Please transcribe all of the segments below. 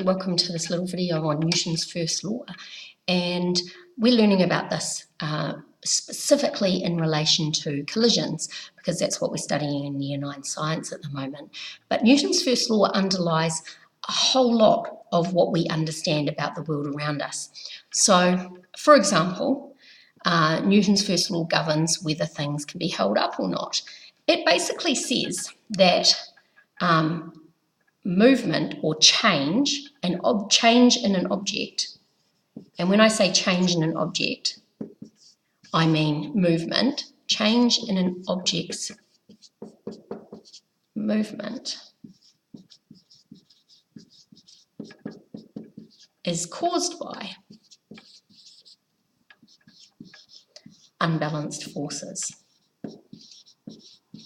Welcome to this little video on Newton's first law, and we're learning about this specifically in relation to collisions, because that's what we're studying in Year 9 science at the moment. But Newton's first law underlies a whole lot of what we understand about the world around us. So, for example, Newton's first law governs whether things can be held up or not. It basically says that movement or change in an object, and when I say change in an object, I mean movement. Change in an object's movement is caused by unbalanced forces.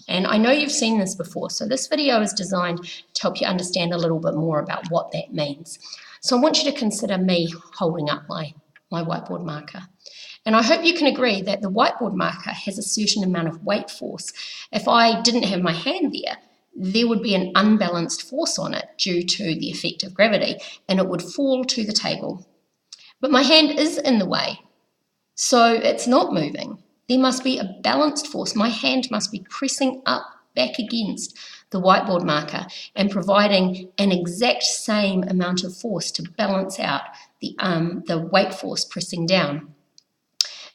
And I know you've seen this before, so this video is designed to help you understand a little bit more about what that means. So I want you to consider me holding up my whiteboard marker. And I hope you can agree that the whiteboard marker has a certain amount of weight force. If I didn't have my hand there would be an unbalanced force on it due to the effect of gravity, and it would fall to the table. But my hand is in the way, so it's not moving. There must be a balanced force. My hand must be pressing up back against the whiteboard marker and providing an exact same amount of force to balance out the weight force pressing down.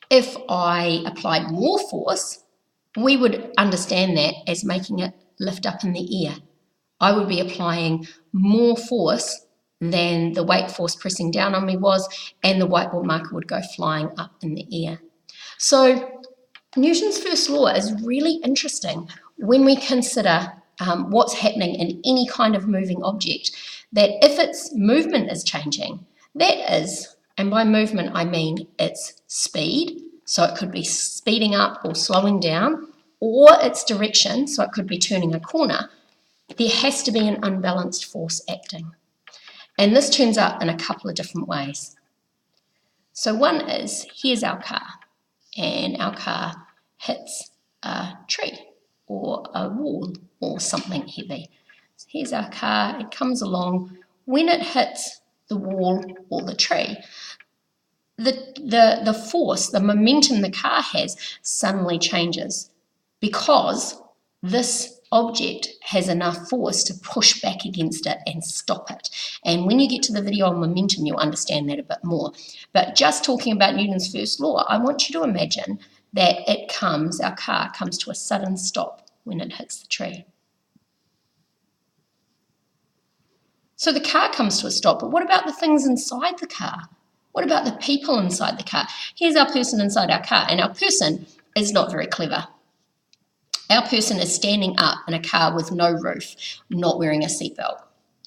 If I applied more force, we would understand that as making it lift up in the air. I would be applying more force than the weight force pressing down on me was, and the whiteboard marker would go flying up in the air. So Newton's first law is really interesting when we consider what's happening in any kind of moving object, that if its movement is changing, that is, and by movement I mean its speed, so it could be speeding up or slowing down, or its direction, so it could be turning a corner, there has to be an unbalanced force acting. And this turns up in a couple of different ways. So one is, here's our car, and our car hits a tree or a wall or something heavy. So here's our car, it comes along. When it hits the wall or the tree, the force, the momentum the car has suddenly changes, because this object has enough force to push back against it and stop it. And when you get to the video on momentum, you'll understand that a bit more. But just talking about Newton's first law, I want you to imagine that our car comes to a sudden stop when it hits the tree. So the car comes to a stop, but what about the things inside the car? What about the people inside the car? Here's our person inside our car, and our person is not very clever. Our person is standing up in a car with no roof, not wearing a seatbelt,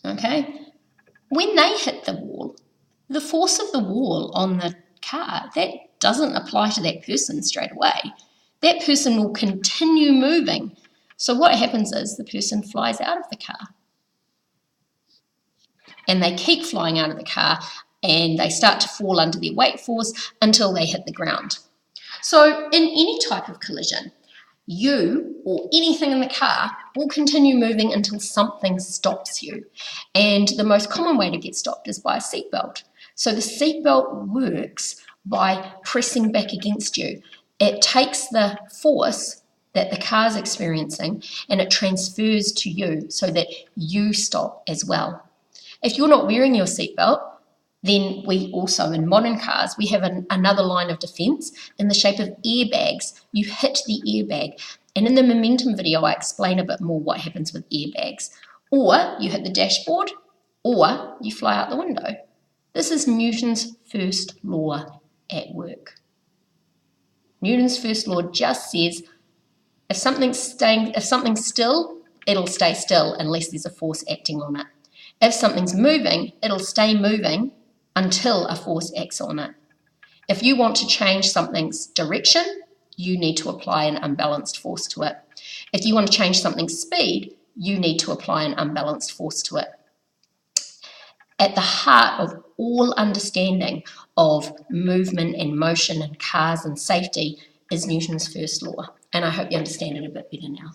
okay? When they hit the wall, the force of the wall on the car, that doesn't apply to that person straight away. That person will continue moving. So what happens is the person flies out of the car. And they keep flying out of the car, and they start to fall under their weight force until they hit the ground. So in any type of collision, you or anything in the car will continue moving until something stops you. And the most common way to get stopped is by a seatbelt. So the seatbelt works by pressing back against you. It takes the force that the car's experiencing and it transfers to you so that you stop as well. If you're not wearing your seatbelt, then we also, in modern cars, we have another line of defense in the shape of airbags. You hit the airbag. And in the momentum video, I explain a bit more what happens with airbags. Or you hit the dashboard, or you fly out the window. This is Newton's first law at work. Newton's first law just says if something's still, it'll stay still unless there's a force acting on it. If something's moving, it'll stay moving until a force acts on it. If you want to change something's direction, you need to apply an unbalanced force to it. If you want to change something's speed, you need to apply an unbalanced force to it. At the heart of all understanding of movement and motion and cars and safety is Newton's first law. And I hope you understand it a bit better now.